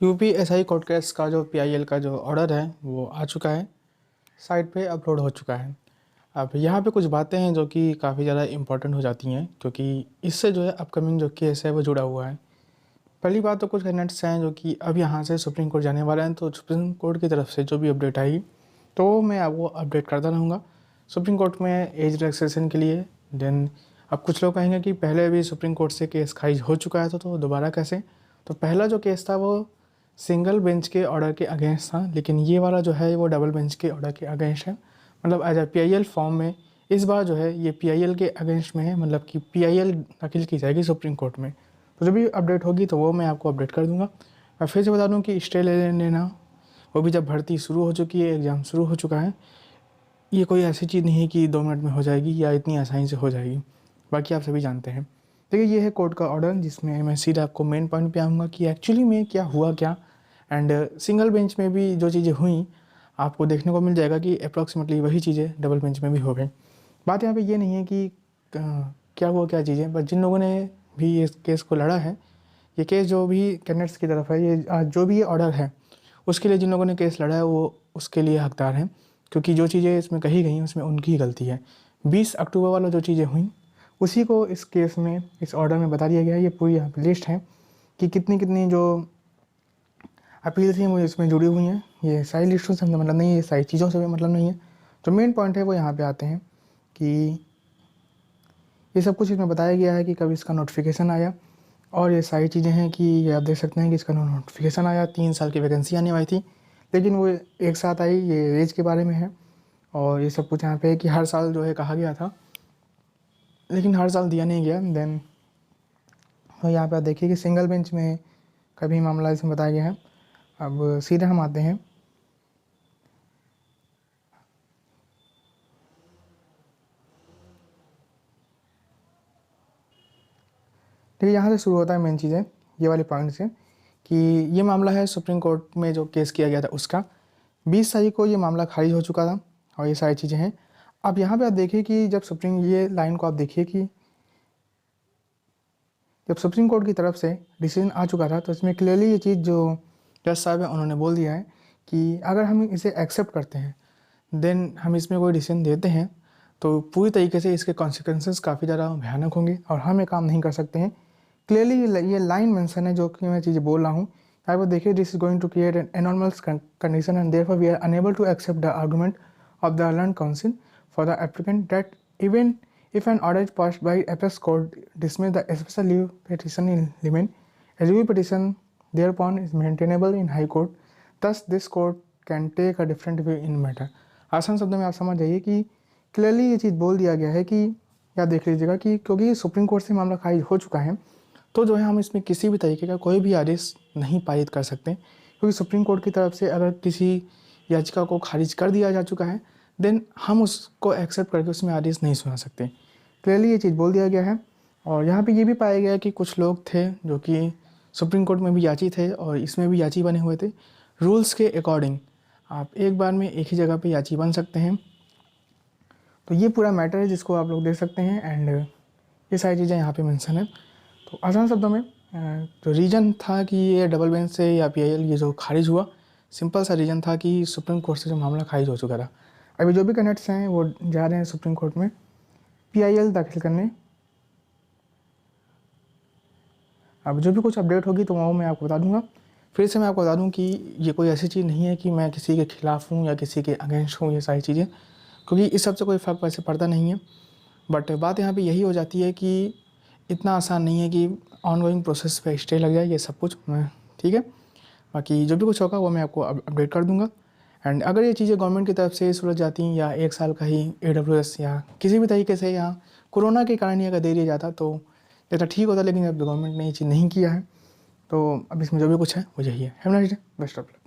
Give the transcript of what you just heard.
UPSI court case का जो PIL का जो ऑर्डर है वो आ चुका है, साइट पे अपलोड हो चुका है। अब यहाँ पे कुछ बातें हैं जो कि काफ़ी ज़्यादा इम्पोर्टेंट हो जाती हैं, क्योंकि इससे जो है अपकमिंग जो केस है वो जुड़ा हुआ है। पहली बात तो कुछ कैंडिडेट्स हैं जो कि अब यहाँ से सुप्रीम कोर्ट जाने वाले हैं, तो सुप्रीम कोर्ट की तरफ से जो भी अपडेट आएगी तो मैं आपको अपडेट करता रहूँगा सुप्रीम कोर्ट में एज रिलैक्सेशन के लिए। देन अब कुछ लोग कहेंगे कि पहले भी सुप्रीम कोर्ट से केस खारिज हो चुका है तो दोबारा कैसे। तो पहला जो केस था वो सिंगल बेंच के ऑर्डर के अगेंस्ट था, लेकिन ये वाला जो है वो डबल बेंच के ऑर्डर के अगेंस्ट है। मतलब एज ए पीआईएल फॉर्म में इस बार जो है ये पीआईएल के अगेंस्ट में है, मतलब कि पीआईएल दाखिल की जाएगी सुप्रीम कोर्ट में। तो जब भी अपडेट होगी तो वो मैं आपको अपडेट कर दूंगा। मैं फिर से बता दूं कि स्टे ले लेना, वो भी जब भर्ती शुरू हो चुकी है, एग्ज़ाम शुरू हो चुका है। ये कोई ऐसी चीज़ नहीं है कि 2 मिनट में हो जाएगी या इतनी आसानी से हो जाएगी, बाकी आप सभी जानते हैं। देखिए ये है कोर्ट का ऑर्डर, जिसमें मैं सीधा आपको मेन पॉइंट पे आऊँगा कि एक्चुअली में क्या हुआ क्या। एंड सिंगल बेंच में भी जो चीज़ें हुई आपको देखने को मिल जाएगा कि अप्रॉक्सीमेटली वही चीज़ें डबल बेंच में भी हो गई। बात यहाँ पे ये नहीं है कि क्या हुआ क्या चीज़ें, बट जिन लोगों ने भी इस केस को लड़ा है, ये केस जो भी कैंडिडेट्स की तरफ है, ये जो भी ये ऑर्डर है उसके लिए जिन लोगों ने केस लड़ा है वो उसके लिए हकदार हैं, क्योंकि जो चीज़ें इसमें कही गई हैं उसमें उनकी ही गलती है। 20 अक्टूबर वाला जो चीज़ें हुई उसी को इस केस में, इस ऑर्डर में बता दिया गया है। ये पूरी यहाँ पे लिस्ट है कि कितनी कितनी जो अपील थी वो इसमें जुड़ी हुई हैं। ये सारी लिस्टों से मतलब नहीं है, ये सारी चीज़ों से भी मतलब नहीं है। जो मेन पॉइंट है वो यहाँ पे आते हैं कि ये सब कुछ इसमें बताया गया है कि कब इसका नोटिफिकेशन आया, और ये सारी चीज़ें हैं कि ये आप देख सकते हैं कि इसका नोटिफिकेशन आया। 3 साल की वैकेंसी आने वाली थी, लेकिन वो एक साथ आई। ये एज के बारे में है, और ये सब कुछ यहाँ पे है कि हर साल जो है कहा गया था, लेकिन हर साल दिया नहीं गया। देन यहाँ पे आप देखिए कि सिंगल बेंच में कभी मामला इसमें बताया गया है। अब सीधे हम आते हैं देखिए यहाँ से शुरू होता है मेन चीज़ें, ये वाले पॉइंट से, कि ये मामला है सुप्रीम कोर्ट में जो केस किया गया था उसका। 20 तारीख को ये मामला खारिज हो चुका था, और ये सारी चीज़ें हैं। अब यहाँ पे आप देखिए कि जब सुप्रीम, ये लाइन को आप देखिए कि जब सुप्रीम कोर्ट की तरफ से डिसीजन आ चुका था तो इसमें क्लियरली ये चीज़ जो जज साहब हैं उन्होंने बोल दिया है कि अगर हम इसे एक्सेप्ट करते हैं, देन हम इसमें कोई डिसीजन देते हैं तो पूरी तरीके से इसके कॉन्सिक्वेंसेस काफ़ी ज़्यादा भयानक होंगे और हम ये काम नहीं कर सकते हैं। क्लियरली ये लाइन मेंशन है जो कि मैं चीज़ें बोल रहा हूँ। यहाँ पर देखिए, this is going to create an enormous condition and therefore we are unable to accept the argument of the learn counsel for the applicant that even if an order is passed by apex court dismiss the special leave petition in limine, a review petition thereupon is maintainable in high court, thus this court can take a different view in matter। आसान शब्दों में आप समझ जाइए कि clearly ये चीज़ बोल दिया गया है कि या देख लीजिएगा कि क्योंकि सुप्रीम कोर्ट से मामला खारिज हो चुका है तो जो है हम इसमें किसी भी तरीके का कोई भी आदेश नहीं पारित कर सकते, क्योंकि सुप्रीम कोर्ट की तरफ से अगर किसी याचिका को खारिज कर दिया जा चुका है देन हम उसको एक्सेप्ट करके उसमें आदेश नहीं सुना सकते। क्लियरली ये चीज़ बोल दिया गया है। और यहाँ पे ये भी पाया गया कि कुछ लोग थे जो कि सुप्रीम कोर्ट में भी याची थे और इसमें भी याची बने हुए थे। रूल्स के अकॉर्डिंग आप एक बार में एक ही जगह पे याची बन सकते हैं। तो ये पूरा मैटर है जिसको आप लोग देख सकते हैं, एंड ये सारी चीज़ें यहाँ पे मेंशन है। तो आसान शब्दों में जो रीज़न था कि ये डबल बेंच से या पीआईएल ये जो खारिज हुआ, सिंपल सा रीज़न था कि सुप्रीम कोर्ट से जो मामला खारिज हो चुका था। अभी जो भी कैंडिडेट्स हैं वो जा रहे हैं सुप्रीम कोर्ट में पीआईएल दाखिल करने। अब जो भी कुछ अपडेट होगी तो वो मैं आपको बता दूंगा। फिर से मैं आपको बता दूं कि ये कोई ऐसी चीज़ नहीं है कि मैं किसी के खिलाफ़ हूँ या किसी के अगेंस्ट हूँ, ये सारी चीज़ें, क्योंकि इस सब से कोई फ़र्क वैसे पड़ता नहीं है। बट बात यहाँ पे यही हो जाती है कि इतना आसान नहीं है कि ऑनगोइंग प्रोसेस पे स्टे लग जाए ये सब कुछ। ठीक है, बाकी जो भी कुछ होगा वो मैं आपको अपडेट कर दूँगा। एंड अगर ये चीज़ें गवर्नमेंट की तरफ से सुलझ जाती हैं या 1 साल का ही AWS या किसी भी तरीके से या कोरोना के कारण ही अगर दे दिया जाता तो ये तो ठीक होता, लेकिन अब गवर्नमेंट ने ये चीज़ नहीं किया है तो अब इसमें जो भी कुछ है वो यही है। Have a nice day, best of luck.